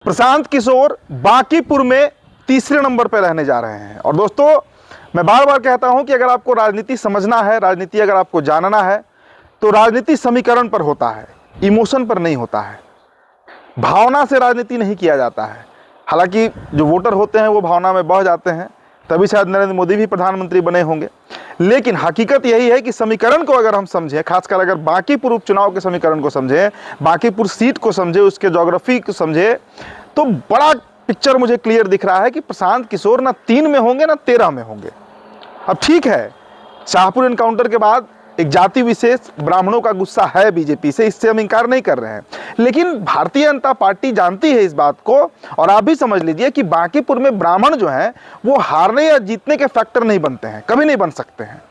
प्रशांत किशोर बांकीपुर में तीसरे नंबर पर रहने जा रहे हैं। और दोस्तों, मैं बार बार कहता हूं कि अगर आपको राजनीति समझना है, राजनीति अगर आपको जानना है, तो राजनीति समीकरण पर होता है, इमोशन पर नहीं होता है। भावना से राजनीति नहीं किया जाता है। हालांकि जो वोटर होते हैं वो भावना में बह जाते हैं, तभी शायद नरेंद्र मोदी भी प्रधानमंत्री बने होंगे। लेकिन हकीकत यही है कि समीकरण को अगर हम समझें, खासकर अगर बांकीपुर उपचुनाव के समीकरण को समझें, बांकीपुर सीट को समझें, उसके ज्योग्राफी को समझें, तो बड़ा पिक्चर मुझे क्लियर दिख रहा है कि प्रशांत किशोर ना 3 में होंगे ना 13 में होंगे। अब ठीक है, शाहपुर एनकाउंटर के बाद एक जाति विशेष ब्राह्मणों का गुस्सा है बीजेपी से, इससे हम इंकार नहीं कर रहे हैं। लेकिन भारतीय जनता पार्टी जानती है इस बात को, और आप भी समझ लीजिए कि बांकीपुर में ब्राह्मण जो हैं वो हारने या जीतने के फैक्टर नहीं बनते हैं, कभी नहीं बन सकते हैं।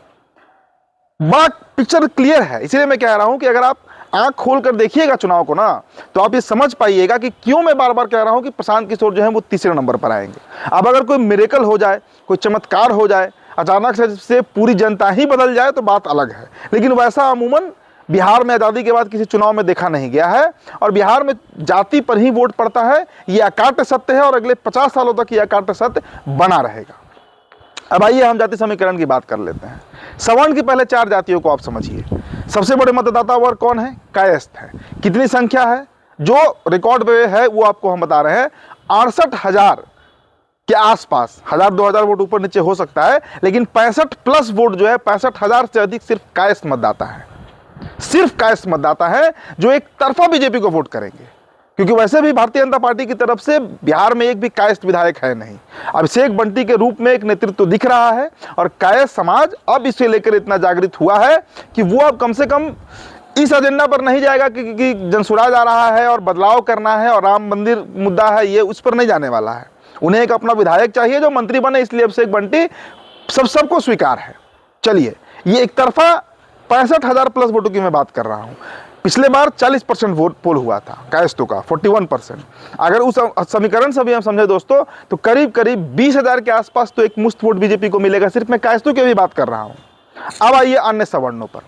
बड़ा पिक्चर क्लियर है। इसलिए मैं कह रहा हूं कि अगर आप आंख खोलकर देखिएगा चुनाव को ना, तो आप ये समझ पाइएगा कि क्यों मैं बार बार कह रहा हूं कि प्रशांत किशोर जो है वो तीसरे नंबर पर आएंगे। अब अगर कोई मिरेकल हो जाए, कोई चमत्कार हो जाए, अचानक से पूरी जनता ही बदल जाए तो बात अलग है। लेकिन वैसा अमूमन बिहार में आज़ादी के बाद किसी चुनाव में देखा नहीं गया है, और बिहार में जाति पर ही वोट पड़ता है। ये अकाट्य सत्य है, और अगले 50 सालों तक ये अकाट्य सत्य बना रहेगा। अब आइए हम जाति समीकरण की बात कर लेते हैं। सवर्ण की पहले 4 जातियों को आप समझिए। सबसे बड़े मतदाता वर्ग कौन है? कायस्थ है। कितनी संख्या है? जो रिकॉर्ड पे है वो आपको हम बता रहे हैं, 68,000 के आसपास। 1000-2000 वोट ऊपर नीचे हो सकता है, लेकिन 65+ वोट जो है, 65,000 से अधिक सिर्फ कायस्थ मतदाता है। सिर्फ कायस्थ मतदाता है जो एक तरफा बीजेपी को वोट करेंगे, क्योंकि वैसे भी भारतीय जनता पार्टी की तरफ से बिहार में एक भी कायस्थ विधायक है नहीं। अभिषेक बंटी के रूप में एक नेतृत्व दिख रहा है, और कायस्थ समाज अब इसे लेकर इतना जागृत हुआ है कि वो अब कम से कम इस एजेंडा पर नहीं जाएगा कि जनसुराज आ रहा है और बदलाव करना है और राम मंदिर मुद्दा है, ये उस पर नहीं जाने वाला है। उन्हें एक अपना विधायक चाहिए जो मंत्री बने, इसलिए अभिषेक बंटी सबको स्वीकार है। चलिए, ये एक तरफा 65,000+ वोटों की मैं बात कर रहा हूं। पिछले बार 40% वोट पोल हुआ था कायस्थों का, 41%। अगर उस समीकरण से भी हम समझे दोस्तों, तो करीब करीब 20,000 के आसपास तो एक मुश्त वोट बीजेपी को मिलेगा। सिर्फ मैं कायस्थों की भी बात कर रहा हूं। अब आइए अन्य सवर्णों पर।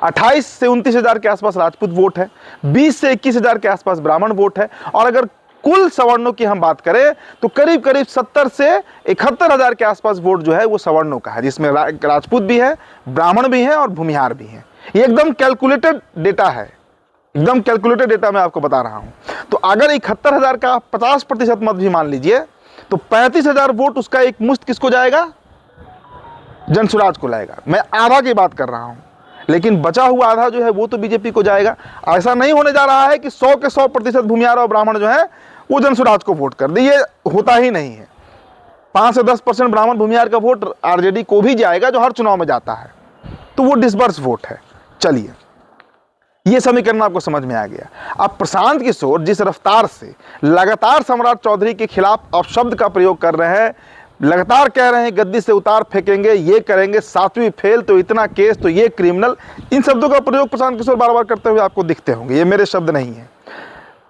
28 से 29,000 के आसपास राजपूत वोट है, 20 से 21,000 के आसपास ब्राह्मण वोट है, और अगर कुल सवर्णों की हम बात करें तो करीब करीब 70 से 71,000 के आसपास वोट जो है वो सवर्णों का है, जिसमें राजपूत भी है, ब्राह्मण भी है और भूमिहार भी है। ये एकदम कैलकुलेटेड डेटा है, एकदम कैलकुलेटेड डेटा मैं आपको बता रहा हूं। तो अगर 71,000 का 50% मत भी मान लीजिए, तो 35,000 वोट उसका एक मुश्त किसको जाएगा? जनसुराज को लाएगा। मैं आधा की बात कर रहा हूं, लेकिन बचा हुआ आधा जो है वो तो बीजेपी को जाएगा। ऐसा नहीं होने जा रहा है कि 100 के 100% भूमिहार और ब्राह्मण जो है वो जनसुराज को वोट कर दे, ये होता ही नहीं है। 5 से 10% ब्राह्मण भूमिहार का वोट आरजेडी को भी जाएगा, जो हर चुनाव में जाता है, तो वो डिस्बर्स वोट है। चलिए, ये समीकरण आपको समझ में आ गया। अब प्रशांत किशोर जिस रफ्तार से लगातार सम्राट चौधरी के खिलाफ अपशब्द का प्रयोग कर रहे हैं, लगातार कह रहे हैं गद्दी से उतार फेंकेंगे, ये करेंगे, 7वीं फेल तो इतना केस तो ये क्रिमिनल, इन शब्दों का प्रयोग प्रशांत किशोर बार बार करते हुए आपको दिखते होंगे। ये मेरे शब्द नहीं है।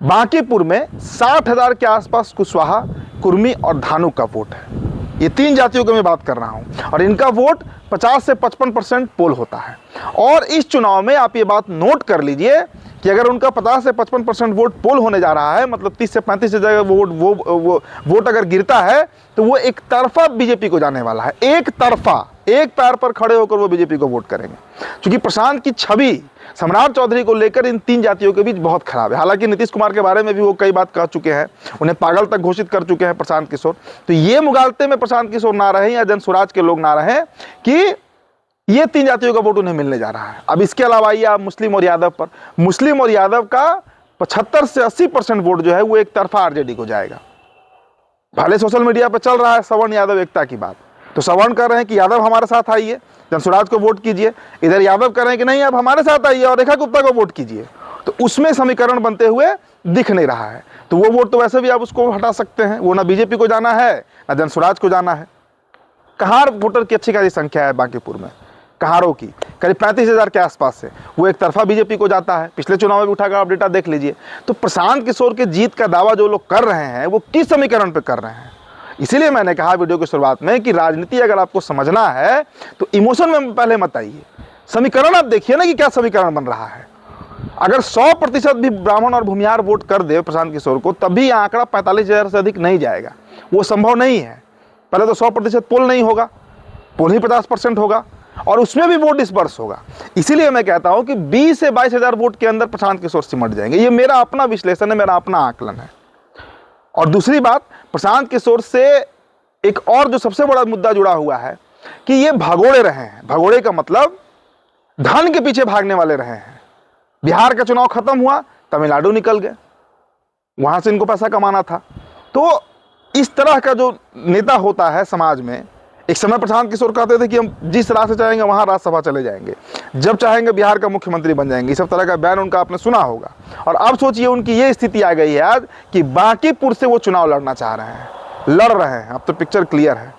बांकीपुर में 60,000 के आसपास कुशवाहा, कुर्मी और धानु का वोट है। ये 3 जातियों की मैं बात कर रहा हूं, और इनका वोट 50 से 55% पोल होता है। और इस चुनाव में आप ये बात नोट कर लीजिए कि अगर उनका 50 से 55% वोट पोल होने जा रहा है, मतलब 30 से 35 जगह वोट अगर गिरता है, तो वो एक तरफा बीजेपी को जाने वाला है। एक तरफा, एक पैर पर खड़े होकर वो बीजेपी को वोट करेंगे, क्योंकि प्रशांत की छवि सम्राट चौधरी को लेकर इन 3 जातियों के बीच बहुत खराब है। हालांकि नीतीश कुमार के बारे में भी वो कई बात कह चुके हैं, उन्हें पागल तक घोषित कर चुके हैं प्रशांत किशोर। तो ये मुगालते में प्रशांत किशोर ना रहे या जनसुराज के लोग ना रहे कि ये 3 जातियों का वोट उन्हें मिलने जा रहा है। अब इसके अलावा आइए आप मुस्लिम और यादव पर। मुस्लिम और यादव का 75 से 80% वोट जो है वो एक तरफा आरजेडी को जाएगा। भले सोशल मीडिया पर चल रहा है सवर्ण यादव एकता की बात, तो सवर्ण कर रहे हैं कि यादव हमारे साथ आइए, जनसुराज को वोट कीजिए। इधर यादव कर रहे हैं कि नहीं, आप हमारे साथ आइए और रेखा गुप्ता को वोट कीजिए। तो उसमें समीकरण बनते हुए दिख नहीं रहा है। तो वो वोट तो वैसे भी आप उसको हटा सकते हैं, वो ना बीजेपी को जाना है ना जनसुराज को जाना है। कहार वोटर की अच्छी खासी संख्या है बांकीपुर में, कहारों की करीब 35,000 के आसपास से, वो एक तरफा बीजेपी को जाता है। पिछले चुनाव में भी उठाकर आप डेटा देख लीजिए। तो प्रशांत किशोर के जीत का दावा जो लोग कर रहे हैं वो किस समीकरण पे कर रहे हैं? इसीलिए मैंने कहा वीडियो की शुरुआत में कि राजनीति अगर आपको समझना है तो इमोशन में पहले मत आइए, समीकरण आप देखिए ना कि क्या समीकरण बन रहा है। अगर 100% भी ब्राह्मण और भूमिहार वोट कर दे प्रशांत किशोर को, तब भी आंकड़ा 45,000 से अधिक नहीं जाएगा। वो संभव नहीं है। पहले तो 100% पोल नहीं होगा, पोल ही 50% होगा, और उसमें भी वोट डिस्पर्स होगा। इसीलिए मैं कहता हूं कि 20 से 22,000 वोट के अंदर प्रशांत किशोर सिमट जाएंगे। ये मेरा अपना विश्लेषण है, मेरा अपना आकलन है। और दूसरी बात, प्रशांत किशोर से एक और जो सबसे बड़ा मुद्दा जुड़ा हुआ है कि ये भगोड़े रहे हैं। भगोड़े का मतलब धन के पीछे भागने वाले रहे हैं। बिहार का चुनाव खत्म हुआ, तमिलनाडु निकल गए, वहां से इनको पैसा कमाना था। तो इस तरह का जो नेता होता है समाज में, एक समय प्रशांत किशोर कहते थे कि हम जिस राह से चाहेंगे वहां राज्यसभा चले जाएंगे, जब चाहेंगे बिहार का मुख्यमंत्री बन जाएंगे। इस सब तरह का बयान उनका आपने सुना होगा। और अब सोचिए उनकी ये स्थिति आ गई है आज कि बांकीपुर से वो चुनाव लड़ना चाह रहे हैं, लड़ रहे हैं। अब तो पिक्चर क्लियर है।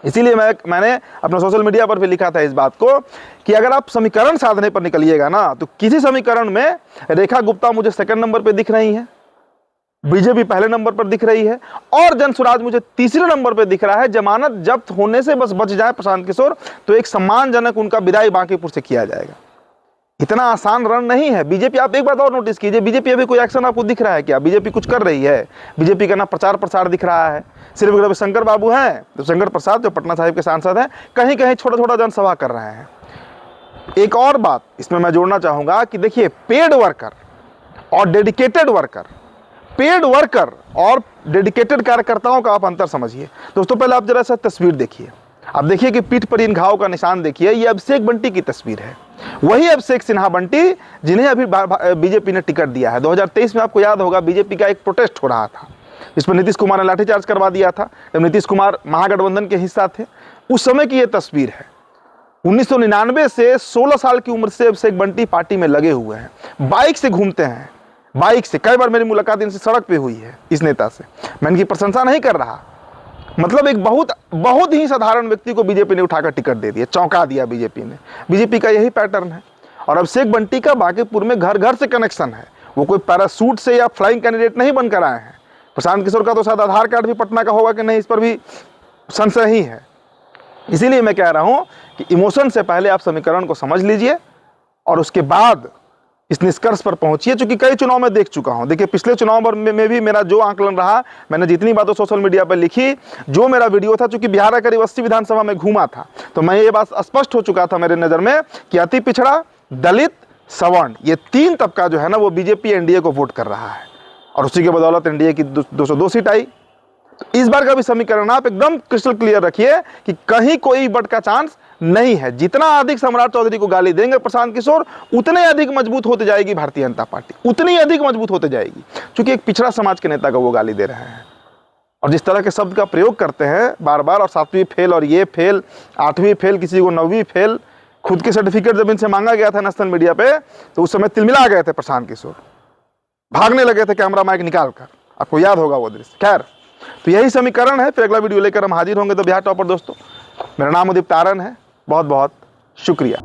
इसीलिए मैंने अपने सोशल मीडिया पर भी लिखा था इस बात को कि अगर आप समीकरण साधने पर निकलिएगा ना, तो किसी समीकरण में रेखा गुप्ता मुझे सेकंड नंबर पर दिख रही है, बीजेपी पहले नंबर पर दिख रही है, और जनसुराज मुझे तीसरे नंबर पर दिख रहा है। जमानत जब्त होने से बस बच जाए प्रशांत किशोर, तो एक सम्मानजनक उनका विदाई बांकीपुर से किया जाएगा। इतना आसान रण नहीं है। बीजेपी, आप एक बात और नोटिस कीजिए, बीजेपी अभी कोई एक्शन आपको दिख रहा है क्या? बीजेपी कुछ कर रही है? बीजेपी का ना प्रचार प्रसार दिख रहा है। सिर्फ रविशंकर बाबू हैं, रविशंकर प्रसाद जो पटना साहिब के सांसद हैं, कहीं कहीं छोटा छोटा जनसभा कर रहे हैं। एक और बात इसमें मैं जोड़ना चाहूंगा कि देखिए, पेड वर्कर और डेडिकेटेड वर्कर, पेड वर्कर और डेडिकेटेड कार्यकर्ताओं का आप अंतर समझिए। दोस्तों, पहले आप जरा सा तस्वीर देखिए। आप देखिए कि पीठ पर इन घाव का निशान देखिए। ये अभिषेक बंटी की तस्वीर है, वही अभिषेक सिन्हा बंटी जिन्हें अभी बीजेपी ने टिकट दिया है। 2023 में आपको याद होगा बीजेपी का एक प्रोटेस्ट हो रहा था, इस पर नीतीश कुमार ने लाठीचार्ज करवा दिया था, जब नीतीश कुमार महागठबंधन के हिस्सा थे। उस समय की ये तस्वीर है। 1999 से 16 साल की उम्र से अभिषेक बंटी पार्टी में लगे हुए हैं, बाइक से घूमते हैं, बाइक से। कई बार मेरी मुलाकात इनसे सड़क पे हुई है, इस नेता से। मैं इनकी प्रशंसा नहीं कर रहा, मतलब एक बहुत ही साधारण व्यक्ति को बीजेपी ने उठाकर टिकट दे दिया, चौंका दिया बीजेपी ने। बीजेपी का यही पैटर्न है। और अभिषेक बंटी का बांकीपुर में घर घर से कनेक्शन है। वो कोई पैरासूट से या फ्लाइंग कैंडिडेट नहीं बनकर आए हैं। प्रशांत किशोर का तो शायद आधार कार्ड भी पटना का होगा कि नहीं, इस पर भी संशय ही है। इसीलिए मैं कह रहा हूं कि इमोशन से पहले आप समीकरण को समझ लीजिए और उसके बाद इस निष्कर्ष पर पहुंचिए। चूंकि कई चुनाव में देख चुका हूं। देखिए, पिछले चुनाव में भी मेरा जो आंकलन रहा, मैंने जितनी बातें सोशल मीडिया पर लिखी, जो मेरा वीडियो था, चूंकि बिहार का करीब 80 विधानसभा में घूमा था, तो मैं ये बात स्पष्ट हो चुका था मेरे नजर में कि अति पिछड़ा, दलित, सवर्ण, ये 3 तबका जो है ना, वो बीजेपी एनडीए को वोट कर रहा है। और उसी के बदौलत एनडीए की 202 सीट आई। तो इस बार का भी समीकरण आप एकदम क्रिस्टल क्लियर रखिए कि कहीं कोई बट का चांस नहीं है। जितना अधिक सम्राट चौधरी को गाली देंगे प्रशांत किशोर, उतने अधिक मजबूत होती जाएगी भारतीय जनता पार्टी, उतनी अधिक मजबूत होती जाएगी, क्योंकि एक पिछड़ा समाज के नेता को वो गाली दे रहे हैं। और जिस तरह के शब्द का प्रयोग करते हैं बार बार, और 7वीं फेल और ये फेल, 8वीं फेल, किसी को 9वीं फेल, खुद के सर्टिफिकेट जब इनसे मांगा गया था नेशनल मीडिया पे, तो उस समय तिलमिला गए थे प्रशांत किशोर, भागने लगे थे कैमरा माइक निकाल कर। आपको याद होगा वो दृश्य। खैर, तो यही समीकरण है। फिर अगला वीडियो लेकर हम हाजिर होंगे। तो बिहार टॉपर दोस्तों, मेरा नाम उदित तारन है। बहुत बहुत शुक्रिया।